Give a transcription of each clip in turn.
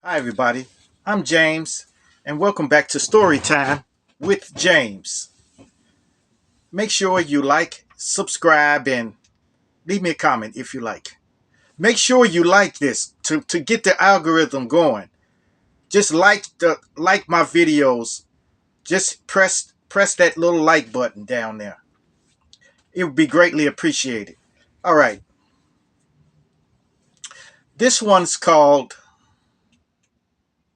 Hi, everybody. I'm James, and welcome back to Storytime with James. Make sure you like, subscribe, and leave me a comment if you like. Make sure you like this to get the algorithm going. Just like my videos. Just press that little like button down there. It would be greatly appreciated. All right. This one's called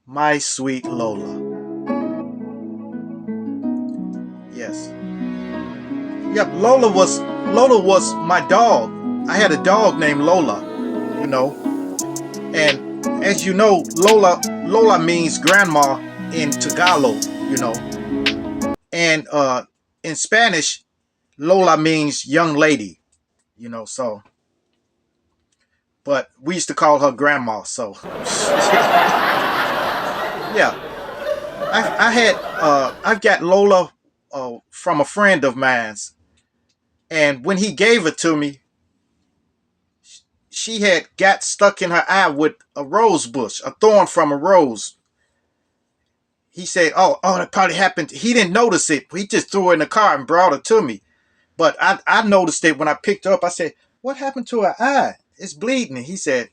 My Sweet Lola. Yes. Yep, Lola was my dog. I had a dog named Lola, you know. And as you know, Lola means grandma in Tagalog, you know. And in Spanish, Lola means young lady, so but we used to call her grandma, so yeah. I've got Lola from a friend of mine's, and when he gave her to me, she had got stuck in her eye with a rose bush, a thorn from a rose. He said, "Oh, that probably happened." He didn't notice it. He just threw her in the car and brought her to me. But I noticed it when I picked her up. I said, "What happened to her eye? It's bleeding." And he said,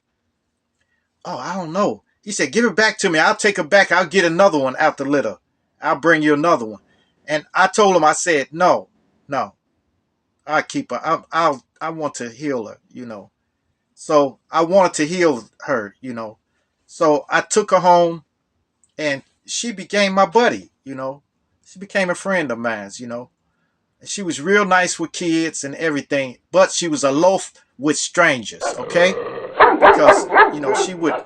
"Oh, I don't know." He said, "Give her back to me. I'll take her back. I'll get another one out the litter. I'll bring you another one." And I told him, I said, "No, no, I'll keep her. I want to heal her. So I wanted to heal her. So I took her home, and she became my buddy. She became a friend of mine. And she was real nice with kids and everything, but she was a loaf with strangers, okay? Because she would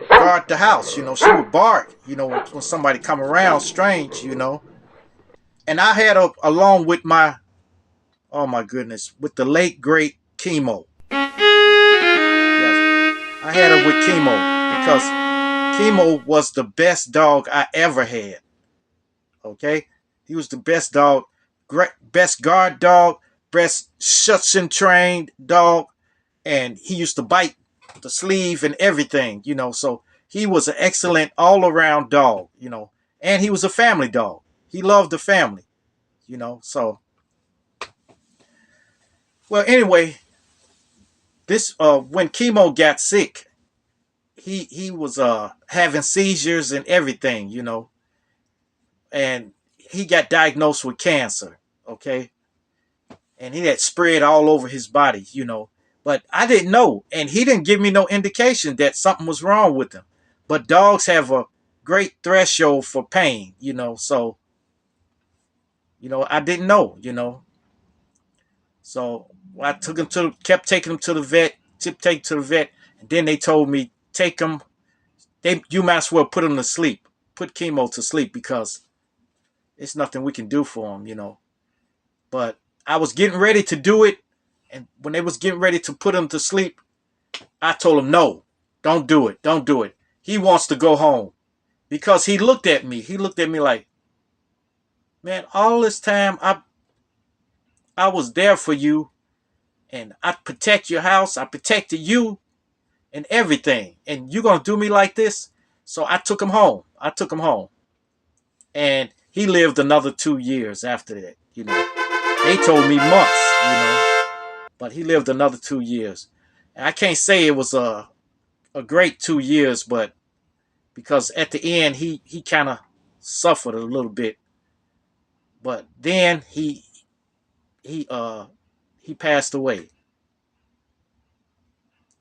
guard the house. She would bark when somebody come around strange. And I had her along with oh my goodness, with the late great Chemo. Yes, I had her with Chemo because Chemo was the best dog I ever had. Okay, he was the best dog, great, best guard dog, best shuts and trained dog, and he used to bite the sleeve and everything. So he was an excellent all around dog. And he was a family dog. He loved the family. So, well, anyway, this when Chemo got sick, he was having seizures and everything. And he got diagnosed with cancer. Okay, and he had spread all over his body. But I didn't know, and he didn't give me no indication that something was wrong with him. But dogs have a great threshold for pain. So I didn't know. So I kept taking him to the vet, and then they told me take him. You might as well put him to sleep, put Chemo to sleep because it's nothing we can do for him. But I was getting ready to do it, and when they was getting ready to put him to sleep, I told him, no, don't do it. Don't do it. He wants to go home because he looked at me. He looked at me like, man, all this time I was there for you, and I protect your house. I protected you and everything. And you're going to do me like this? So I took him home. And he lived another 2 years after that. They told me months. But he lived another 2 years. And I can't say it was a great 2 years, but because at the end he kind of suffered a little bit, but then he he passed away.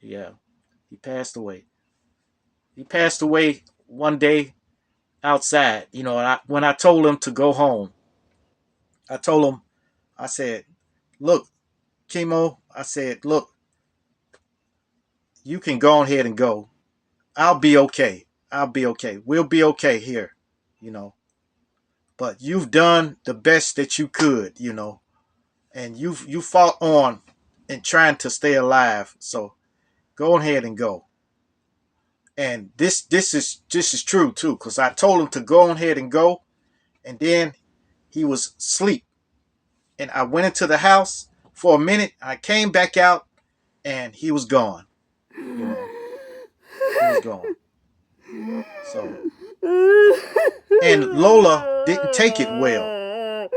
Yeah, he passed away. He passed away one day outside. When I told him to go home, I told him, I said, "Look, Chemo," I said, "Look, you can go ahead and go. I'll be okay. I'll be okay. We'll be okay here, you know. But you've done the best that you could. And you fought on and trying to stay alive. So go ahead and go." And this is true too, because I told him to go ahead and go, and then he was asleep. And I went into the house for a minute. I came back out, and he was gone. He was gone. So, and Lola didn't take it well.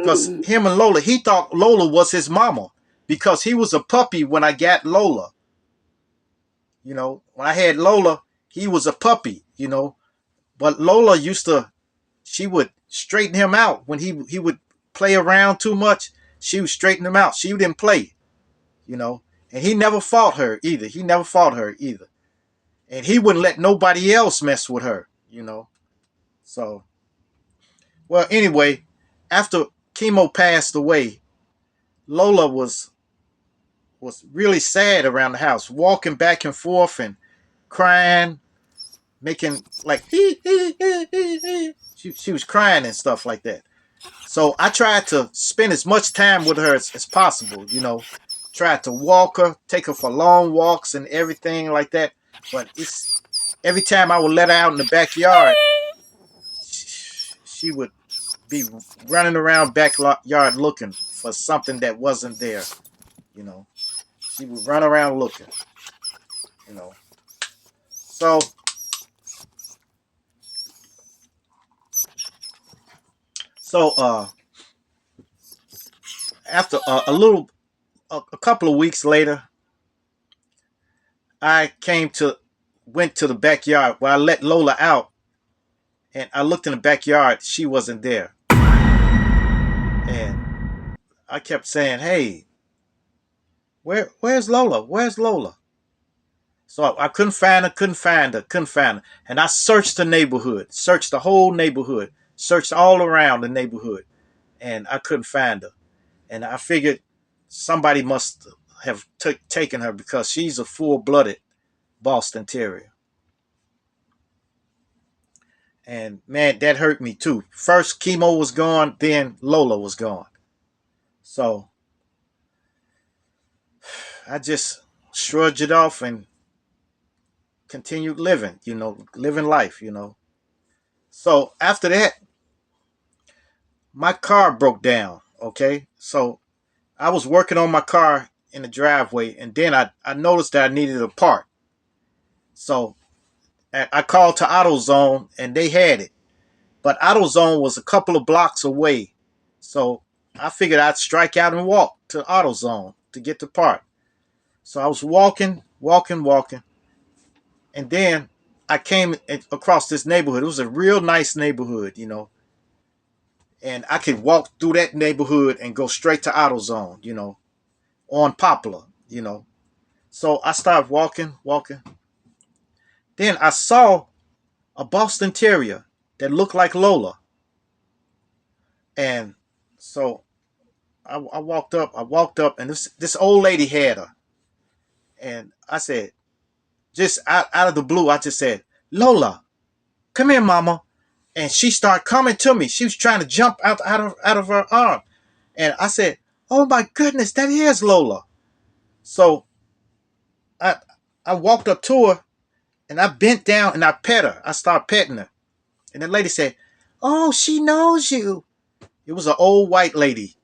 Because him and Lola, he thought Lola was his mama. Because he was a puppy when I got Lola. When I had Lola, he was a puppy, But Lola she would straighten him out when he would play around too much. She would straighten him out. She didn't play, you know. And he never fought her either. And he wouldn't let nobody else mess with her. So, well, anyway, after Chemo passed away, Lola was really sad around the house, walking back and forth and crying, making like she was crying and stuff like that. So I tried to spend as much time with her as possible. Tried to walk her, take her for long walks and everything like that. But it's every time I would let her out in the backyard, she would be running around backyard looking for something that wasn't there. You know, she would run around looking. You know, so so after a couple of weeks later, I went to the backyard where I let Lola out, and I looked in the backyard. She wasn't there, and I kept saying, "Hey, where's Lola? Where's Lola?" So I couldn't find her, and I searched the neighborhood, searched the whole neighborhood, searched all around the neighborhood, and I couldn't find her. And I figured somebody must have taken her because she's a full-blooded Boston Terrier. And man, that hurt me too. First Chemo was gone, then Lola was gone. So I just shrugged it off and continued living life. So after that, my car broke down. Okay. So I was working on my car in the driveway, and then I noticed that I needed a part. So I called to AutoZone and they had it. But AutoZone was a couple of blocks away. So I figured I'd strike out and walk to AutoZone to get the part. So I was walking, walking, walking. And then I came across this neighborhood. It was a real nice neighborhood. And I could walk through that neighborhood and go straight to AutoZone, on Poplar. So I started walking, walking. Then I saw a Boston Terrier that looked like Lola. And so I walked up, and this old lady had her. And I said, just out of the blue, I just said, "Lola, come here, mama." And she started coming to me. She was trying to jump out of her arm. And I said, "Oh my goodness, that is Lola." So I I walked up to her and I bent down and I pet her. I started petting her. And the lady said, "Oh, she knows you." It was an old white lady.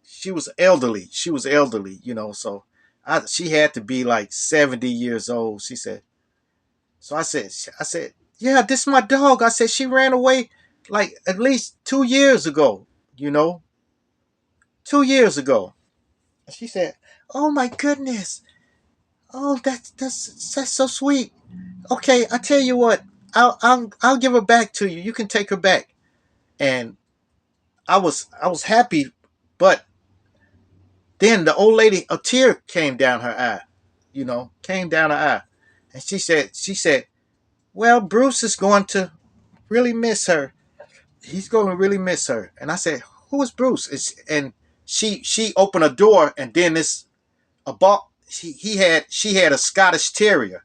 She was elderly. So she had to be like 70 years old. She said. So I said, "Yeah, this is my dog." I said, "She ran away like at least 2 years ago, you know, 2 years ago." And she said, "Oh my goodness. Oh, that's so sweet. Okay, I tell you what, I'll give her back to you. You can take her back." And I was happy, but then the old lady, a tear came down her eye, came down her eye. And she said, "Well, Bruce is going to really miss her. He's going to really miss her." And I said, "Who is Bruce?" And she opened a door, and then this a ball. She had a Scottish Terrier,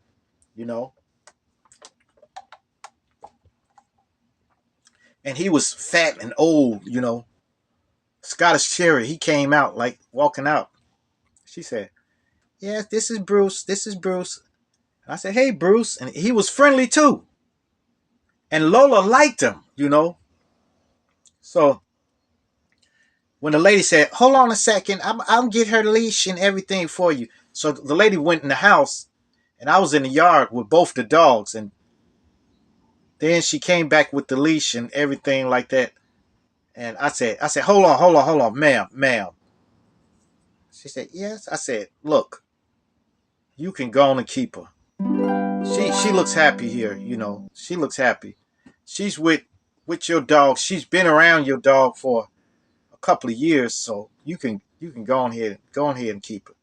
you know, and he was fat and old. Scottish Terrier. He came out like walking out. She said, "Yes, this is Bruce. This is Bruce." And I said, "Hey, Bruce," and he was friendly too. And Lola liked him. So when the lady said, "Hold on a second, I'll get her leash and everything for you." So the lady went in the house, and I was in the yard with both the dogs, and Then she came back with the leash and everything like that. And I said, hold on, ma'am. She said, yes. I said, look, you can go on and keep her. She looks happy here, you know. She looks happy. She's with your dog. She's been around your dog for a couple of years, so you can go on ahead and keep her.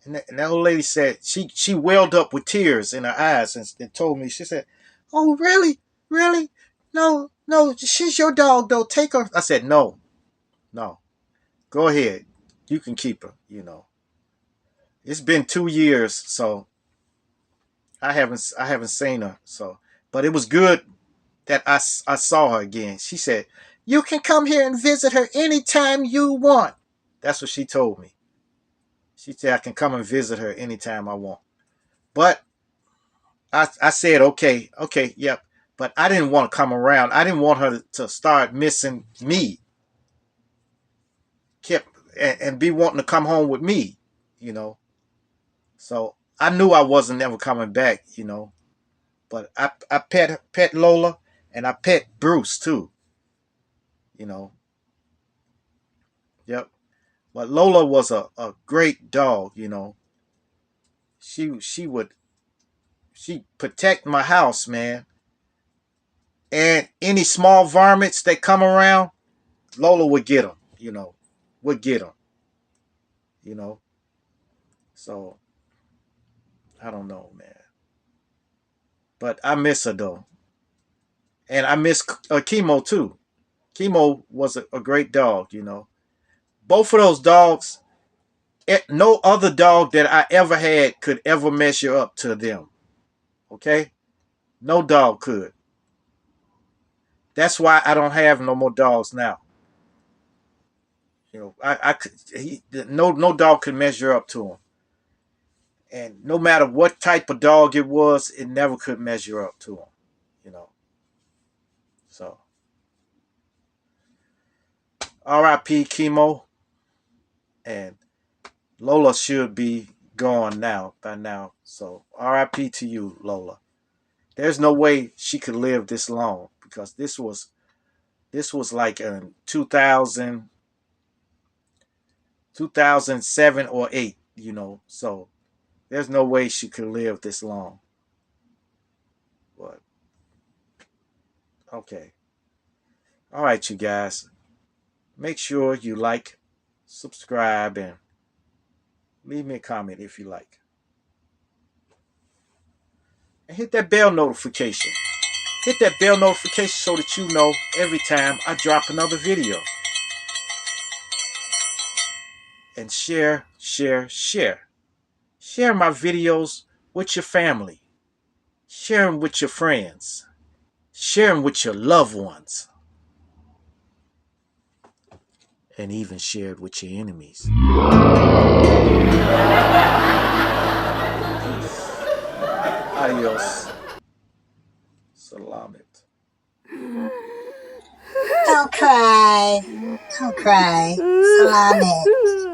And that old lady said she welled up with tears in her eyes and told me, she said, "Oh, really, really? No, no, she's your dog though. Take her." I said, "No, no, go ahead. You can keep her. You know, it's been 2 years, so I haven't seen her. So, but it was good that I saw her again. She said, "You can come here and visit her anytime you want." That's what she told me. She said I can come and visit her anytime I want. But I said, okay, yep. But I didn't want to come around. I didn't want her to start missing me, kept and be wanting to come home with me, you know. So I knew I wasn't never coming back, you know. But I pet Lola and I pet Bruce too, you know. Yep. But Lola was a great dog, you know. She protect my house, man. And any small varmints that come around, Lola would get them, you know. Would get them, you know. So I don't know, man. But I miss her though, and I miss Chemo too. Chemo was a great dog, you know. Both of those dogs, no other dog that I ever had could ever measure up to them. Okay, no dog could. That's why I don't have no more dogs now. You know, I could. No dog could measure up to him, and no matter what type of dog it was, it never could measure up to him. You know, so R.I.P. Chemo, and Lola should be gone now by now. So R.I.P. to you, Lola. There's no way she could live this long because this was like in 2007 or 8, you know. So there's no way she could live this long. But okay. All right, you guys. Make sure you like, subscribe, and leave me a comment if you like. And hit that bell notification. Hit that bell notification so that you know every time I drop another video. And share, share, share. Share my videos with your family. Share them with your friends. Share them with your loved ones. And even share it with your enemies. Adios. Salamat. Don't cry. Don't cry. Salamat.